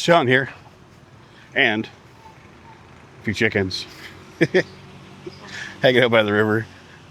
Sean here, and a few chickens hanging out by the river.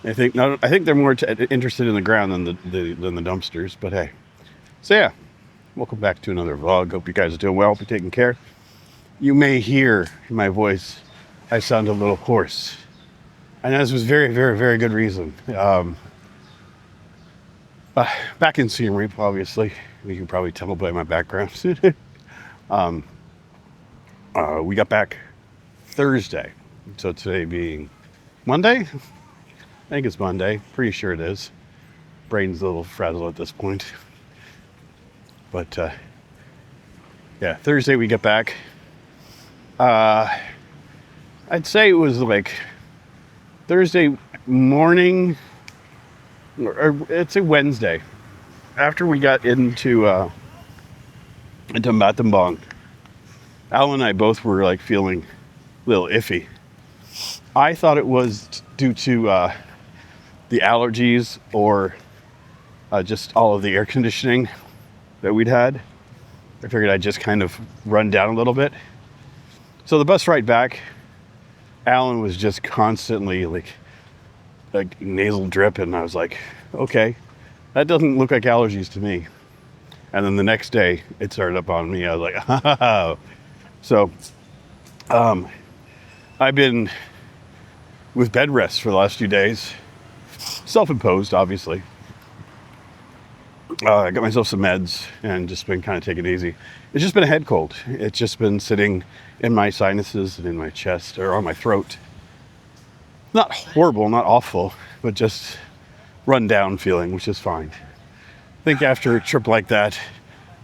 I think they're more interested in the ground than the dumpsters. But hey, so yeah, welcome back to another vlog. Hope you guys are doing well. Hope you're taking care. You may hear in my voice I sound a little hoarse, and this was very, very, very good reason. Back in Siem Reap, obviously, you can probably tell by my background. We got back Thursday, so today being Monday. I think it's Monday. Pretty sure it is. Brain's a little frazzled at this point, but yeah, Thursday we get back. I'd say it was like Thursday morning, or it's a Wednesday, after we got into Battambang. Al and I both were like feeling a little iffy. I thought it was due to the allergies or just all of the air conditioning that we'd had. I figured I'd just kind of run down a little bit. So the bus ride back, Alan was just constantly like nasal drip, and I was like, okay, that doesn't look like allergies to me. And then the next day it started up on me. I was like, oh. So I've been with bed rest for the last few days, self-imposed, obviously. I got myself some meds and just been kind of taking it easy. It's just been a head cold. It's just been sitting in my sinuses and in my chest or on my throat. Not horrible, not awful, but just run down feeling, which is fine. I think after a trip like that,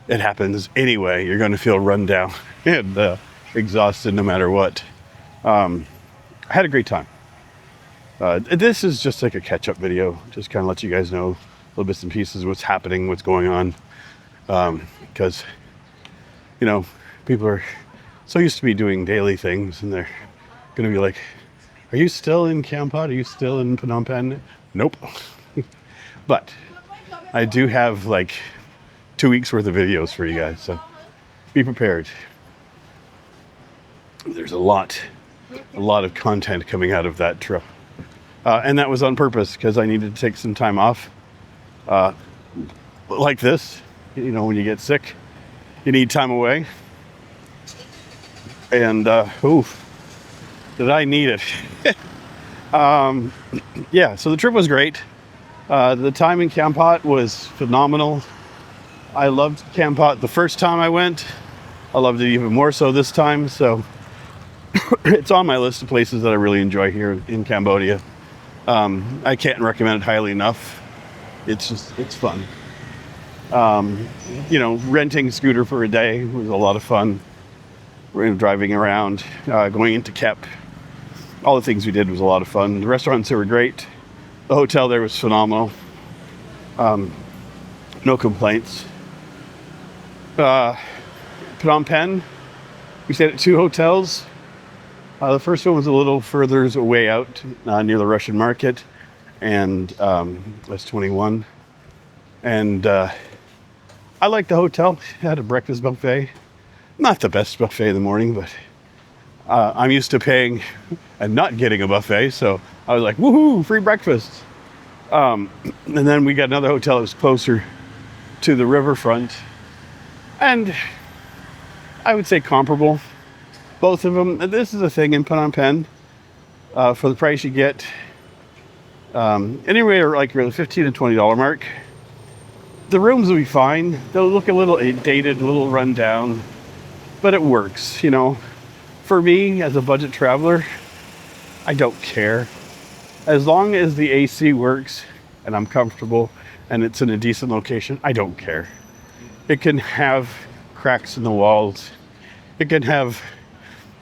it happens anyway. You're going to feel run down and exhausted no matter what. I had a great time. This is just like a catch-up video, just kind of let you guys know little bits and pieces, what's happening, what's going on. Because, you know, people are so used to me doing daily things, and they're going to be like, are you still in Kampot? Are you still in Phnom Penh? Nope. But I do have like 2 weeks worth of videos for you guys, so be prepared. There's a lot of content coming out of that trip. And that was on purpose because I needed to take some time off. Like this, you know, when you get sick, you need time away. And, did I need it? Yeah, so the trip was great. The time in Kampot was phenomenal. I loved Kampot the first time I went. I loved it even more so this time. So it's on my list of places that I really enjoy here in Cambodia. I can't recommend it highly enough. It's fun. You know, renting a scooter for a day was a lot of fun. We're driving around, going into Kep. All the things we did was a lot of fun. The restaurants there were great. The hotel there was phenomenal. No complaints. Phnom Penh, we stayed at 2 hotels. The first one was a little further away out, near the Russian market, and that's 21. And I liked the hotel. It had a breakfast buffet. Not the best buffet in the morning, but I'm used to paying and not getting a buffet, so I was like, woohoo, free breakfast. And then we got another hotel that was closer to the riverfront, and I would say comparable. Both of them. This is a thing in Phnom Penh. For the price you get, anywhere like really $15 to $20 mark. The rooms will be fine. They'll look a little dated, a little run down, but it works, you know. For me, as a budget traveler, I don't care. As long as the AC works and I'm comfortable and it's in a decent location, I don't care. It can have cracks in the walls. It can have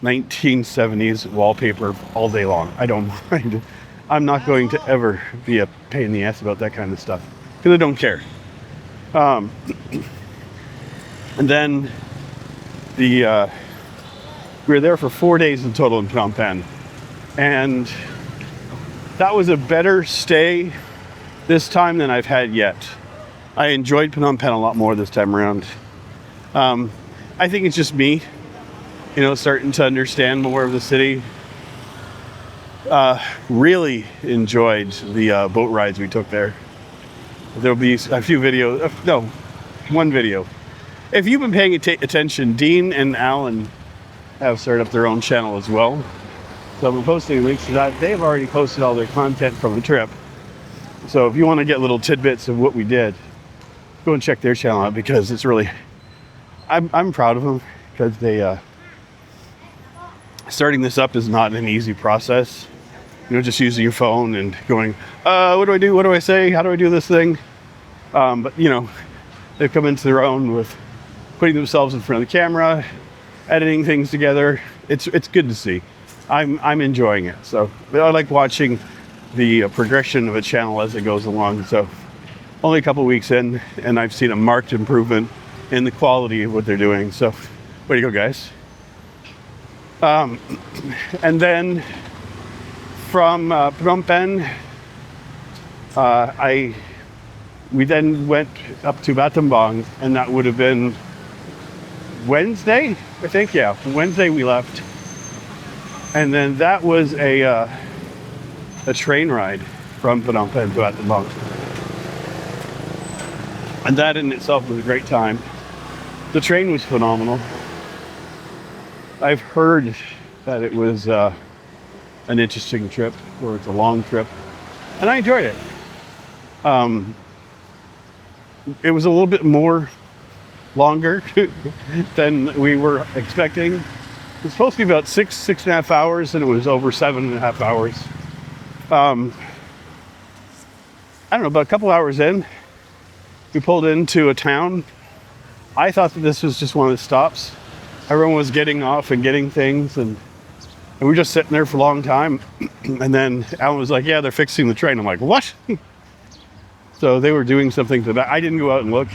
1970s wallpaper all day long. I don't mind. I'm not going to ever be a pain in the ass about that kind of stuff because I don't care. And then we were there for 4 days in total in Phnom Penh, and that was a better stay this time than I've had yet. I enjoyed Phnom Penh a lot more this time around. I think it's just me, starting to understand more of the city. Really enjoyed the boat rides we took there. There'll be a few videos. No, one video. If you've been paying attention, Dean and Alan have started up their own channel as well. So I've been posting links to that. They've already posted all their content from the trip. So if you want to get little tidbits of what we did, go and check their channel out, because it's really, I'm proud of them, because they, starting this up is not an easy process. Just using your phone and going, what do I do? What do I say? How do I do this thing? But they've come into their own with putting themselves in front of the camera, editing things together. It's good to see. I'm enjoying it. So I like watching the progression of a channel as it goes along. So only a couple weeks in, and I've seen a marked improvement in the quality of what they're doing. So way to go, guys. And then from Phnom Penh, we then went up to Battambang, and that would have been Wednesday, I think. Yeah, Wednesday we left, and then that was a train ride from Phnom Penh to Battambang, and that in itself was a great time. The train was phenomenal. I've heard that it was an interesting trip, or it's a long trip, and I enjoyed it. It was a little bit more longer than we were expecting. It was supposed to be about 6.5 hours, and it was over 7.5 hours. I don't know, about a couple hours in, we pulled into a town. I thought that this was just one of the stops. Everyone was getting off and getting things, and we were just sitting there for a long time. And then Alan was like, yeah, they're fixing the train. I'm like, what? So they were doing something to the back. I didn't go out and look.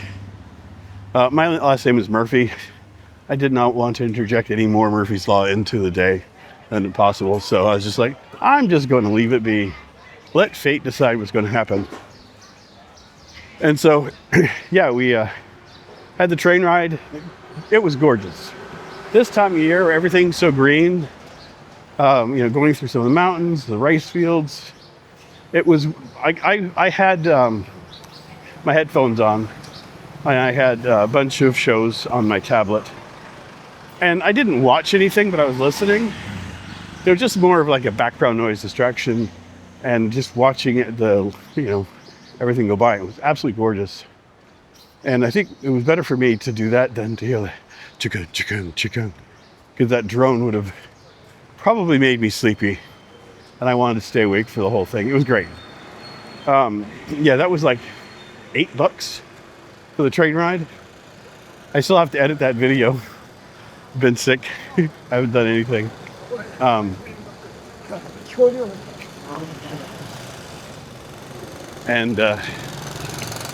My last name is Murphy. I did not want to interject any more Murphy's Law into the day than possible. So I was just like, I'm just going to leave it be. Let fate decide what's going to happen. And so, yeah, we had the train ride. It was gorgeous. This time of year, everything's so green. Going through some of the mountains, the rice fields. It was, I had my headphones on, and I had a bunch of shows on my tablet. And I didn't watch anything, but I was listening. It was just more of like a background noise distraction, and just watching it, everything go by. It was absolutely gorgeous. And I think it was better for me to do that than to hear the chicken, chicken, chicken, because that drone would have probably made me sleepy, and I wanted to stay awake for the whole thing. It was great. Yeah, that was like $8 for the train ride. I still have to edit that video. I've been sick. I haven't done anything.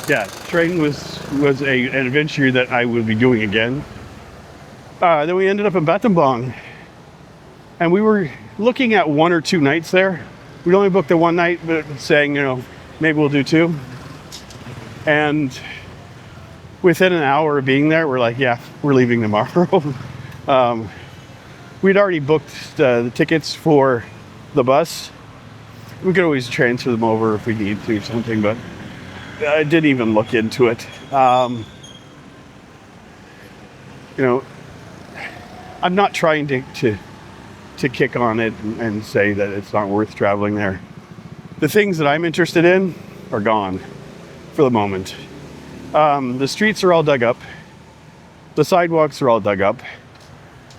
Yeah, train was an adventure that I will be doing again. Then we ended up in Battambang, and we were looking at 1 or 2 nights there. We'd only booked the one night, but saying, maybe we'll do 2. And within an hour of being there, we're like, yeah, we're leaving tomorrow. We'd already booked the tickets for the bus. We could always transfer them over if we need to or something, but I didn't even look into it. I'm not trying to kick on it and say that it's not worth traveling there. The things that I'm interested in are gone for the moment. The streets are all dug up. The sidewalks are all dug up.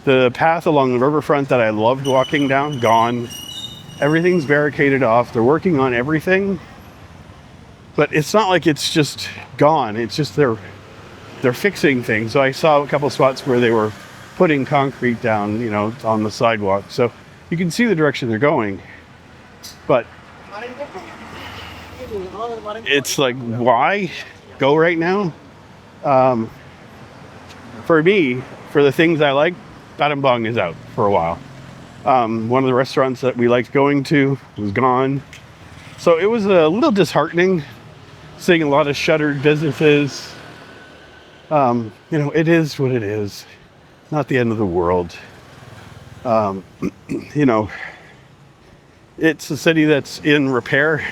The path along the riverfront that I loved walking down, gone. Everything's barricaded off. They're working on everything. But it's not like it's just gone. It's just they're fixing things. So I saw a couple spots where they were putting concrete down, on the sidewalk. So you can see the direction they're going. But it's like, why go right now? For me, for the things I like, Battambang is out for a while. One of the restaurants that we liked going to was gone. So it was a little disheartening seeing a lot of shuttered businesses. It is what it is. not the end of the world. You know, it's a city that's in repair.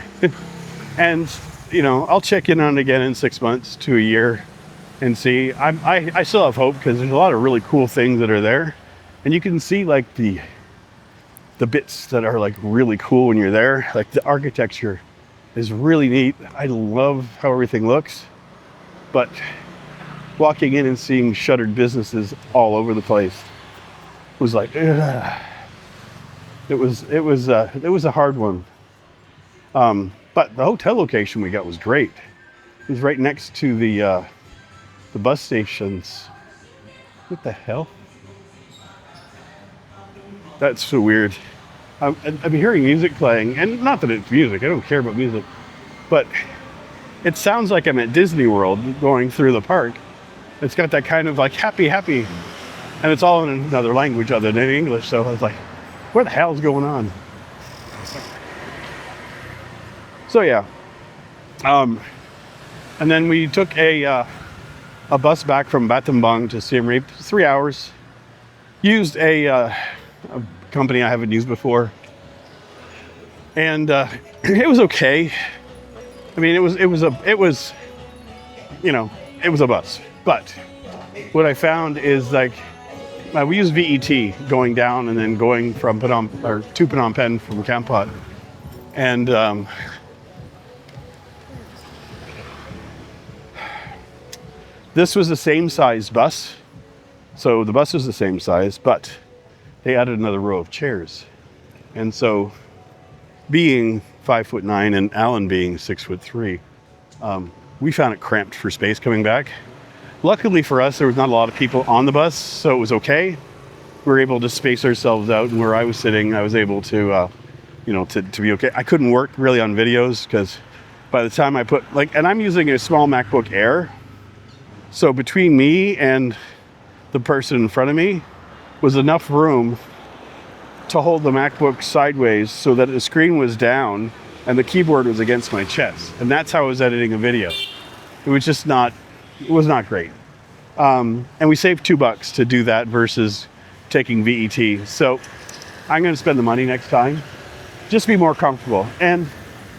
And, you know, I'll check in on it again in 6 months to a year and see. I still have hope because there's a lot of really cool things that are there. And you can see like the bits that are like really cool when you're there. Like the architecture is really neat. I love how everything looks. But walking in and seeing shuttered businesses all over the place was like, ugh. It was a hard one. But the hotel location we got was great. It was right next to the bus stations. What the hell? That's so weird. I'm hearing music playing, and not that it's music. I don't care about music, but it sounds like I'm at Disney World going through the park. It's got that kind of like happy, and it's all in another language other than English. So I was like, what the hell's going on? So yeah, and then we took a bus back from Battambang to Siem Reap, 3 hours. Used a company I haven't used before, and it was okay. I mean, it was you know, it was a bus. But what I found is like we used VET going down and then going from to Phnom Penh from Kampot, and this was the same size bus. So the bus was the same size, but they added another row of chairs. And so being 5'9" and Alan being 6'3", we found it cramped for space coming back. Luckily for us, there was not a lot of people on the bus, so it was okay. We were able to space ourselves out, and where I was sitting, I was able to, you know, to be okay. I couldn't work really on videos because by the time I put, like, and I'm using a small MacBook Air, so between me and the person in front of me was enough room to hold the MacBook sideways so that the screen was down and the keyboard was against my chest. And that's how I was editing a video. It was just not, it was not great. And we saved $2 to do that versus taking VET. So I'm going to spend the money next time. Just be more comfortable. And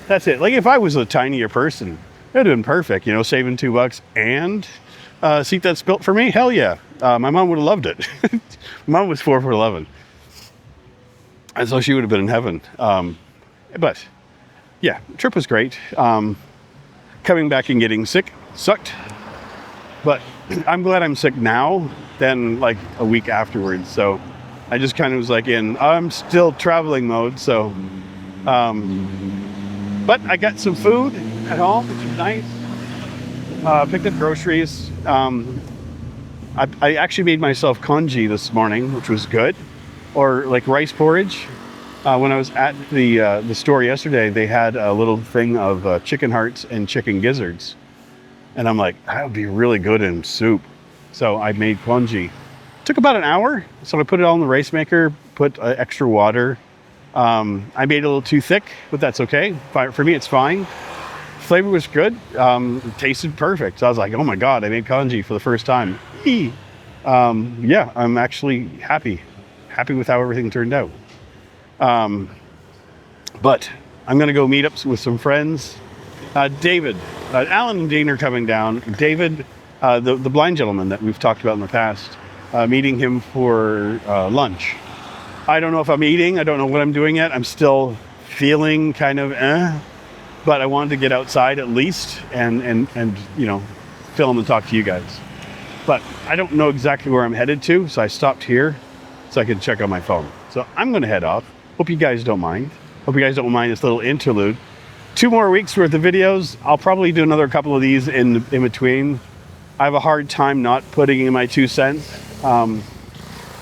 that's it. Like if I was a tinier person, it would have been perfect, you know, saving $2 and seat that's built for me. Hell yeah. My mom would have loved it. Mom was 4'11", and so she would have been in heaven. But yeah, trip was great. Coming back and getting sick sucked, but I'm glad I'm sick now than like a week afterwards. So I just kind of was like I'm still traveling mode. So, but I got some food at home, which is nice. Picked up groceries. I actually made myself congee this morning, which was good, or like rice porridge. When I was at the store yesterday, they had a little thing of chicken hearts and chicken gizzards, and I'm like, that would be really good in soup. So I made congee. Took about an hour, so I put it all in the rice maker, put extra water. I made it a little too thick, but that's okay. For me, it's fine. Flavor was good. It tasted perfect. So I was like, oh my God, I made congee for the first time. Yeah, I'm actually happy with how everything turned out. But I'm going to go meet up with some friends. David, Alan and Dean are coming down. David, the blind gentleman that we've talked about in the past, meeting him for lunch. I don't know if I'm eating. I don't know what I'm doing yet. I'm still feeling kind of but I wanted to get outside at least and you know, film and talk to you guys. But I don't know exactly where I'm headed to, so I stopped here so I could check on my phone. So I'm going to head off. Hope you guys don't mind. Hope you guys don't mind this little interlude. 2 more weeks worth of videos. I'll probably do another couple of these in between. I have a hard time not putting in my 2 cents. I'm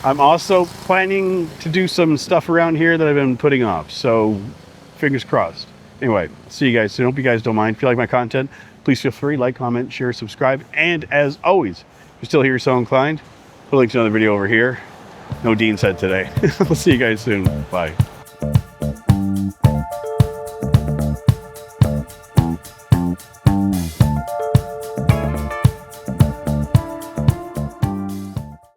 also planning to do some stuff around here that I've been putting off. So fingers crossed. Anyway, see you guys soon. Hope you guys don't mind. If you like my content, please feel free, like, comment, share, subscribe. And as always, if you're still here, so inclined, we'll link to another video over here. No Dean said today. We'll see you guys soon. Bye.